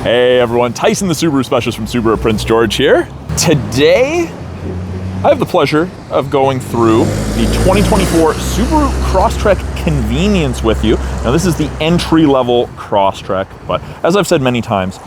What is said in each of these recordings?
Hey everyone, Tyson the Subaru specialist from Subaru Prince George here. Today, I have the pleasure of going through the 2024 Subaru Crosstrek Convenience with you. Now this is the entry-level Crosstrek, but as I've said many times,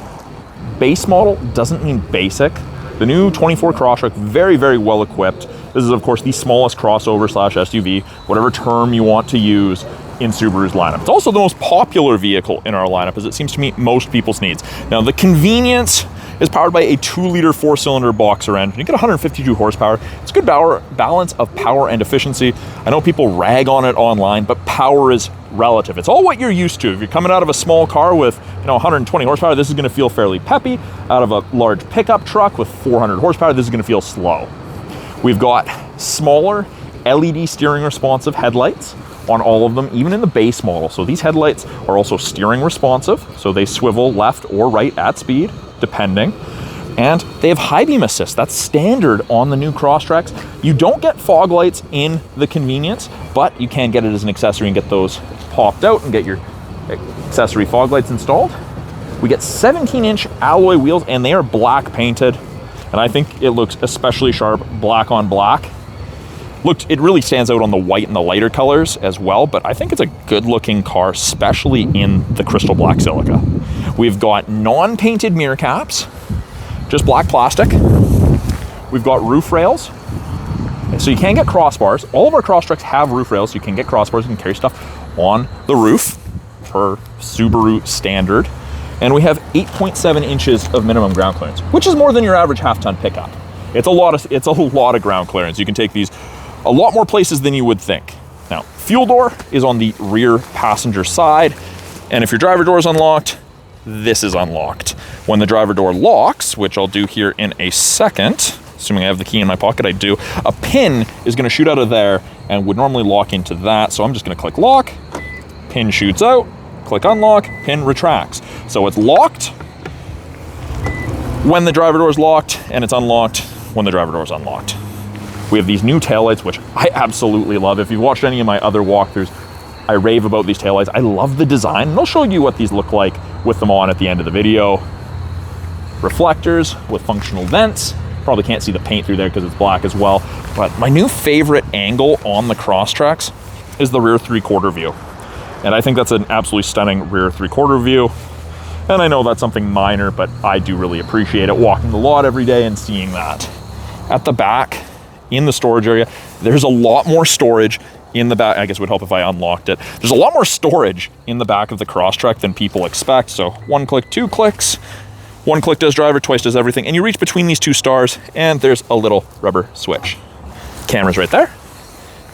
base model doesn't mean basic. The new 24 Crosstrek, very, very well equipped. This is of course the smallest crossover slash SUV, whatever term you want to use in Subaru's lineup. It's also the most popular vehicle in our lineup as it seems to meet most people's needs. Now the Convenience is powered by a 2-liter 4-cylinder boxer engine. You get 152 horsepower. It's a good balance of power and efficiency. I know people rag on it online, but power is relative. It's all what you're used to. If you're coming out of a small car with 120 horsepower, this is gonna feel fairly peppy. Out of a large pickup truck with 400 horsepower, this is gonna feel slow. We've got smaller LED steering responsive headlights on all of them, even in the base model. So these headlights are also steering responsive, so they swivel left or right at speed, depending. And they have high beam assist. That's standard on the new Crosstreks. You don't get fog lights in the Convenience, but you can get it as an accessory and get those popped out and get your accessory fog lights installed. We get 17-inch alloy wheels and they are black painted. And I think it looks especially sharp, black on black. It really stands out on the white and the lighter colors as well, but I think it's a good looking car, especially in the crystal black Silica. We've got non-painted mirror caps, just black plastic. We've got roof rails, so you can get crossbars. All of our Crosstreks have roof rails, so you can get crossbars and carry stuff on the roof per Subaru standard. And we have 8.7 inches of minimum ground clearance, which is more than your average half-ton pickup. It's a lot of ground clearance. You can take these a lot more places than you would think. Now, fuel door is on the rear passenger side, and if your driver door is unlocked, this is unlocked. When the driver door locks, which I'll do here in a second, assuming I have the key in my pocket, I do, a pin is gonna shoot out of there and would normally lock into that. So I'm just gonna click lock, pin shoots out, click unlock, pin retracts. So it's locked when the driver door is locked, and it's unlocked when the driver door is unlocked. We have these new taillights, which I absolutely love. If you've watched any of my other walkthroughs, I rave about these taillights. I love the design, and I'll show you what these look like with them on at the end of the video. Reflectors with functional vents. Probably can't see the paint through there because it's black as well. But my new favorite angle on the Crosstreks is the rear 3/4 view. And I think that's an absolutely stunning rear 3/4 view. And I know that's something minor, but I do really appreciate it walking the lot every day and seeing that. At the back, in the storage area, there's a lot more storage in the back. I guess it would help if I unlocked it. There's a lot more storage in the back of the Crosstrek than people expect. So 1 click, 2 clicks. 1 click does driver, twice does everything. And you reach between these two stars and there's a little rubber switch. Camera's right there.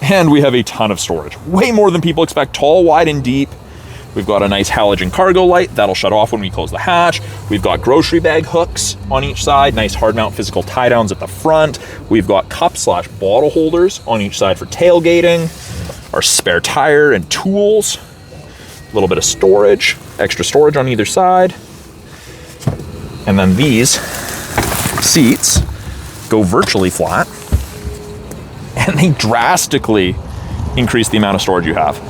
And we have a ton of storage. Way more than people expect, tall, wide, and deep. We've got a nice halogen cargo light that'll shut off when we close the hatch. We've got grocery bag hooks on each side, nice hard mount physical tie downs at the front. We've got cup/bottle holders on each side for tailgating, our spare tire and tools, a little bit of storage, extra storage on either side. And then these seats go virtually flat and they drastically increase the amount of storage you have.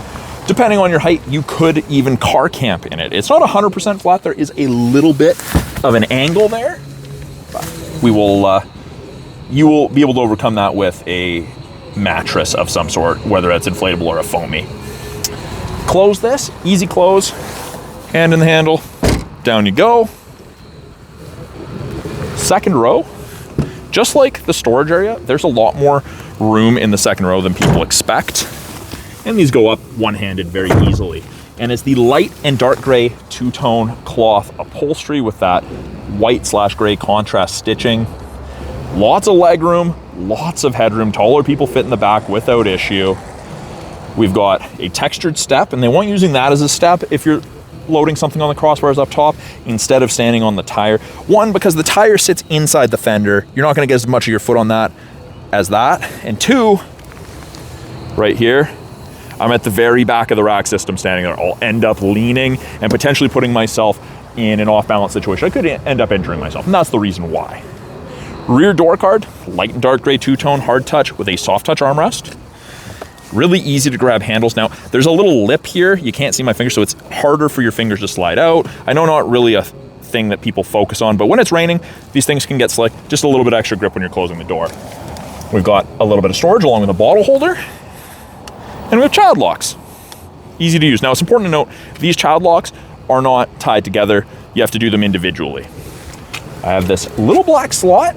Depending on your height, you could even car camp in it. It's not 100% flat. There is a little bit of an angle there, but you will be able to overcome that with a mattress of some sort, whether it's inflatable or a foamy. Close this, easy close, hand in the handle, down you go. Second row, just like the storage area, there's a lot more room in the second row than people expect. And these go up one-handed very easily. And it's the light and dark gray two-tone cloth upholstery with that white/gray contrast stitching. Lots of legroom, lots of headroom. Taller people fit in the back without issue. We've got a textured step, and they want using that as a step if you're loading something on the crossbars up top instead of standing on the tire. One, because the tire sits inside the fender. You're not gonna get as much of your foot on that as that. And two, right here, I'm at the very back of the rack system standing there. I'll end up leaning and potentially putting myself in an off-balance situation. I could end up injuring myself, and that's the reason why. Rear door card, light and dark gray two-tone hard touch with a soft touch armrest. Really easy to grab handles. Now, there's a little lip here. You can't see my fingers, so it's harder for your fingers to slide out. I know not really a thing that people focus on. But when it's raining, these things can get slick. Just a little bit extra grip when you're closing the door. We've got a little bit of storage along with a bottle holder. And we have child locks. Easy to use. Now, it's important to note, these child locks are not tied together. You have to do them individually. I have this little black slot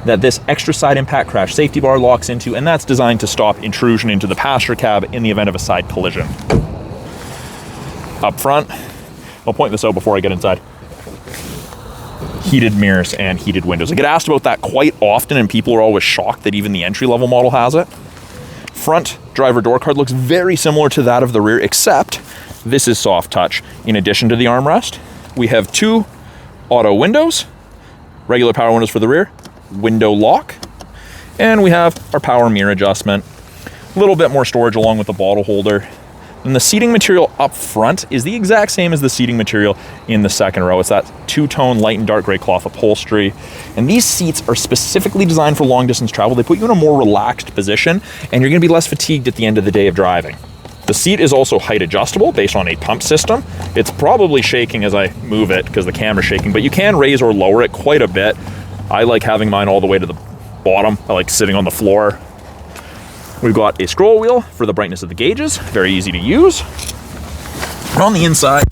that this extra side impact crash safety bar locks into, and that's designed to stop intrusion into the passenger cab in the event of a side collision. Up front, I'll point this out before I get inside. Heated mirrors and heated windows. I get asked about that quite often, and people are always shocked that even the entry-level model has it. Front driver door card looks very similar to that of the rear, except this is soft touch. In addition to the armrest, we have 2 auto windows, regular power windows for the rear, window lock, and we have our power mirror adjustment. A little bit more storage along with the bottle holder. And the seating material up front is the exact same as the seating material in the second row. It's that two-tone light and dark gray cloth upholstery. And these seats are specifically designed for long distance travel. They put you in a more relaxed position, and you're gonna be less fatigued at the end of the day of driving. The seat is also height adjustable based on a pump system. It's probably shaking as I move it because the camera's shaking, but you can raise or lower it quite a bit. I like having mine all the way to the bottom. I like sitting on the floor. We've got a scroll wheel for the brightness of the gauges, very easy to use. And on the inside,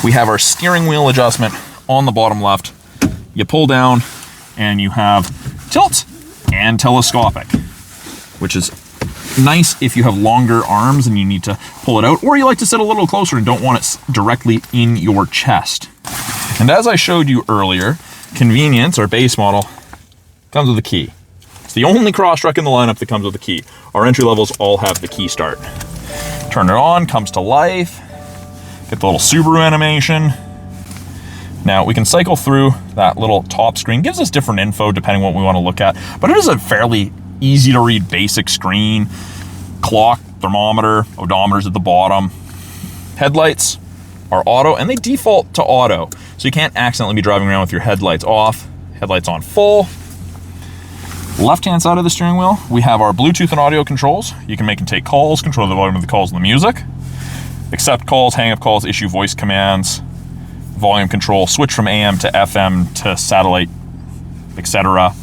we have our steering wheel adjustment on the bottom left. You pull down and you have tilt and telescopic, which is nice if you have longer arms and you need to pull it out, or you like to sit a little closer and don't want it directly in your chest. And as I showed you earlier, convenience, our base model, comes with a key. It's the only Crosstrek in the lineup that comes with a key. Our entry levels all have the key start. Turn it on, comes to life. Get the little Subaru animation. Now we can cycle through that little top screen. Gives us different info depending on what we want to look at, but it is a fairly easy to read basic screen. Clock, thermometer, odometers at the bottom. Headlights are auto, and they default to auto, so you can't accidentally be driving around with your headlights off. Headlights on full. Left-hand side of the steering wheel, we have our Bluetooth and audio controls. You can make and take calls, control the volume of the calls and the music, accept calls, hang up calls, issue voice commands, volume control, switch from AM to FM to satellite, etc.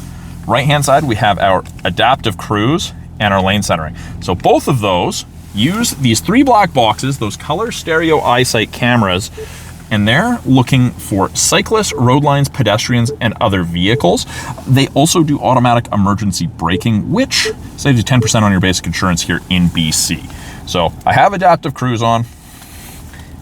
Right-hand side, we have our adaptive cruise and our lane centering. So both of those use these 3 black boxes, those color stereo EyeSight cameras, and they're looking for cyclists, road lines, pedestrians, and other vehicles. They also do automatic emergency braking, which saves you 10% on your basic insurance here in BC. So I have adaptive cruise on,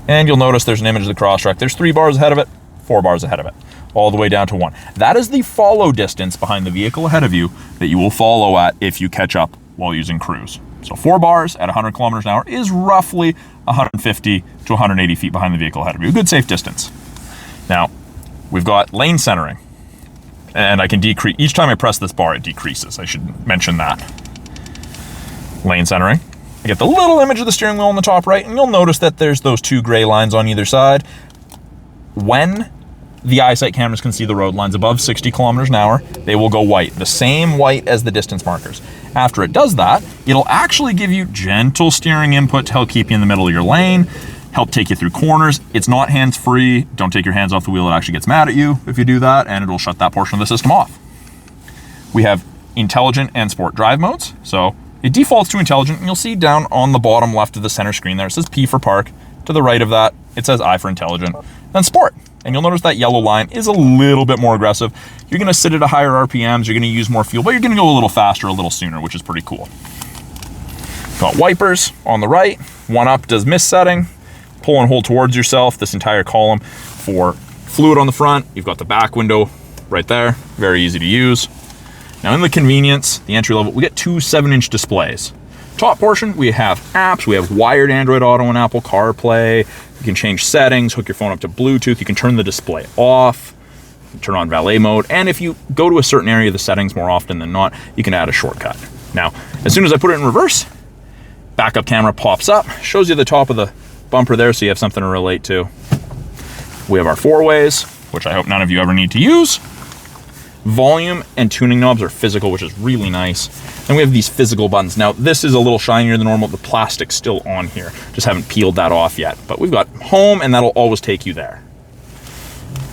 and you'll notice there's an image of the Crosstrek. There's 3 bars ahead of it, 4 bars ahead of it, all the way down to 1. That is the follow distance behind the vehicle ahead of you that you will follow at if you catch up while using cruise. So 4 bars at 100 kilometers an hour is roughly 150 to 180 feet behind the vehicle ahead of you. A good safe distance. Now, we've got lane centering. And I can decrease, each time I press this bar, it decreases. I should mention that. Lane centering. I get the little image of the steering wheel on the top right, and you'll notice that there's those 2 gray lines on either side. When the EyeSight cameras can see the road lines above 60 kilometers an hour, they will go white, the same white as the distance markers. After it does that, it'll actually give you gentle steering input to help keep you in the middle of your lane, help take you through corners. It's not hands-free. Don't take your hands off the wheel. It actually gets mad at you if you do that, and it'll shut that portion of the system off. We have intelligent and sport drive modes. So it defaults to intelligent, and you'll see down on the bottom left of the center screen there, it says P for park. To the right of that, it says I for intelligent. Then sport. And you'll notice that yellow line is a little bit more aggressive. You're gonna sit at a higher RPMs, you're gonna use more fuel, but you're gonna go a little faster, a little sooner, which is pretty cool. Got wipers on the right. 1 up does mist setting. Pull and hold towards yourself, this entire column for fluid on the front. You've got the back window right there, very easy to use. Now in the convenience, the entry level, we get 2 7-inch displays. Top portion, we have apps, we have wired Android Auto and Apple CarPlay. You can change settings, hook your phone up to Bluetooth, you can turn the display off, turn on valet mode, and if you go to a certain area of the settings more often than not, you can add a shortcut. Now, as soon as I put it in reverse, backup camera pops up, shows you the top of the bumper there so you have something to relate to. We have our 4-ways, which I hope none of you ever need to use. Volume and tuning knobs are physical, which is really nice. And we have these physical buttons. Now, this is a little shinier than normal. The plastic's still on here. Just haven't peeled that off yet. But we've got home, and that'll always take you there.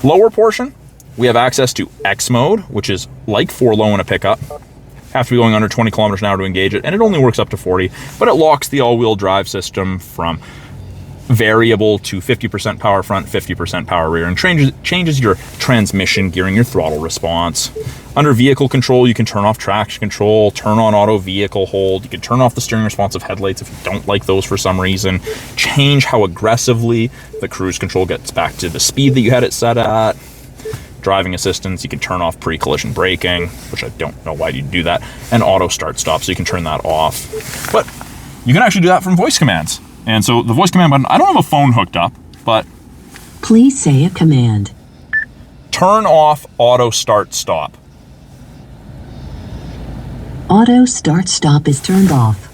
Lower portion, we have access to X mode, which is like 4-low in a pickup. Have to be going under 20 kilometers an hour to engage it, and it only works up to 40, but it locks the all-wheel drive system from variable to 50% power front, 50% power rear, and changes your transmission gearing, your throttle response. Under vehicle control, you can turn off traction control, turn on auto vehicle hold, you can turn off the steering responsive headlights if you don't like those for some reason, change how aggressively the cruise control gets back to the speed that you had it set at. Driving assistance, you can turn off pre-collision braking, which I don't know why you'd do that, and auto start stop, so you can turn that off. But you can actually do that from voice commands. And so the voice command button, I don't have a phone hooked up, but please say a command. Turn off auto start stop. Auto start stop is turned off.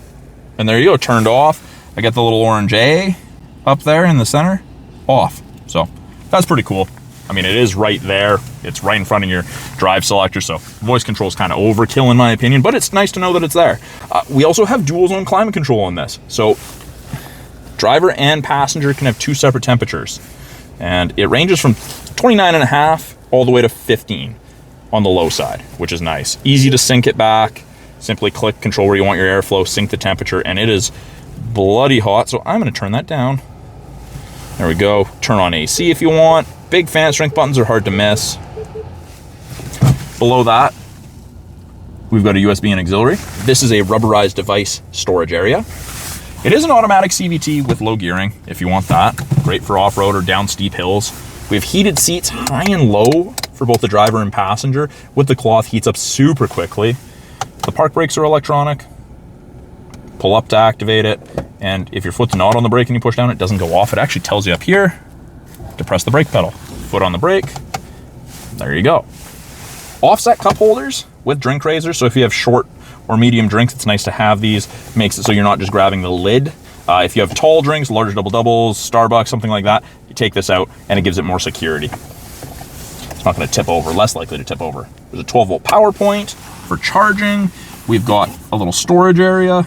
And there you go, turned off. I got the little orange A up there in the center, off. So that's pretty cool. I mean, it is right there. It's right in front of your drive selector, so voice control is kind of overkill in my opinion, but it's nice to know that it's there. We also have dual zone climate control on this. So driver and passenger can have 2 separate temperatures, and it ranges from 29.5 all the way to 15 on the low side, which is nice. Easy to sync it back. Simply click control where you want your airflow, sync the temperature, and it is bloody hot. So I'm going to turn that down. There we go. Turn on AC if you want. Big fan strength buttons are hard to miss. Below that, we've got a USB and auxiliary. This is a rubberized device storage area. It is an automatic CVT with low gearing if you want that. Great for off-road or down steep hills. We have heated seats high and low for both the driver and passenger. With the cloth, heats up super quickly. The park brakes are electronic. Pull up to activate it. And if your foot's not on the brake and you push down, it doesn't go off. It actually tells you up here to press the brake pedal. Foot on the brake. There you go. Offset cup holders with drink raisers. So if you have short or medium drinks, it's nice to have these. Makes it so you're not just grabbing the lid. If you have tall drinks, large double doubles, Starbucks, something like that, you take this out and it gives it more security. It's not going to tip over, less likely to tip over. There's a 12-volt power point for charging. We've got a little storage area,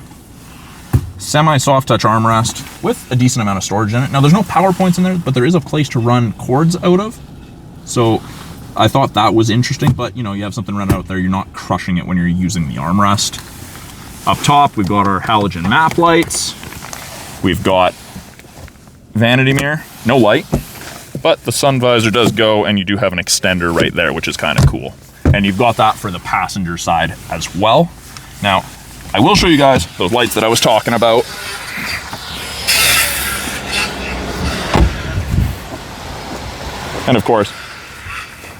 semi-soft touch armrest with a decent amount of storage in it. Now there's no power points in there, but there is a place to run cords out of. So I thought that was interesting, but you know, you have something running out there, you're not crushing it when you're using the armrest. Up top, we've got our halogen map lights. We've got vanity mirror, no light, but the sun visor does go, and you do have an extender right there, which is kind of cool. And you've got that for the passenger side as well. Now, I will show you guys those lights that I was talking about. And of course,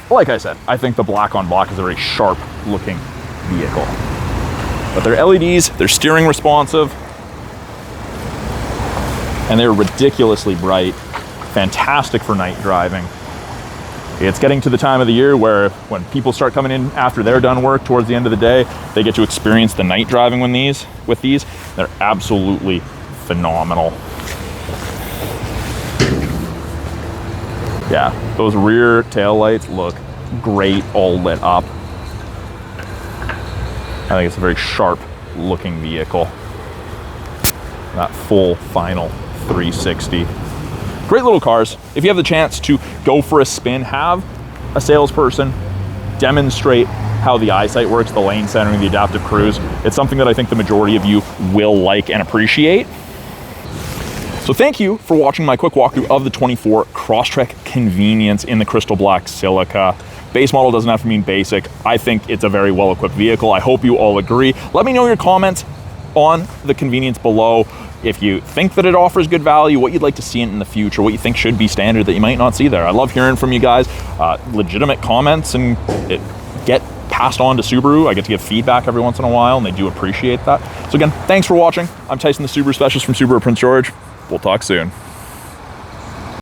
like I said, I think the black on black is a very sharp looking vehicle. But they're LEDs, they're steering responsive, and they're ridiculously bright. Fantastic for night driving. It's getting to the time of the year where when people start coming in after they're done work towards the end of the day, they get to experience the night driving with these. They're absolutely phenomenal. Yeah, those rear tail lights look great all lit up. I think it's a very sharp looking vehicle. That full final 360. Great little cars. If you have the chance to go for a spin, have a salesperson demonstrate how the EyeSight works, the lane centering, the adaptive cruise. It's something that I think the majority of you will like and appreciate. So thank you for watching my quick walkthrough of the 24 Crosstrek Convenience in the crystal black Silica. Base model doesn't have to mean basic. I think it's a very well-equipped vehicle. I hope you all agree. Let me know your comments on the Convenience below. If you think that it offers good value, what you'd like to see in the future, what you think should be standard that you might not see there. I love hearing from you guys. Legitimate comments and it get passed on to Subaru. I get to give feedback every once in a while and they do appreciate that. So again, thanks for watching. I'm Tyson, the Subaru specialist from Subaru Prince George. We'll talk soon.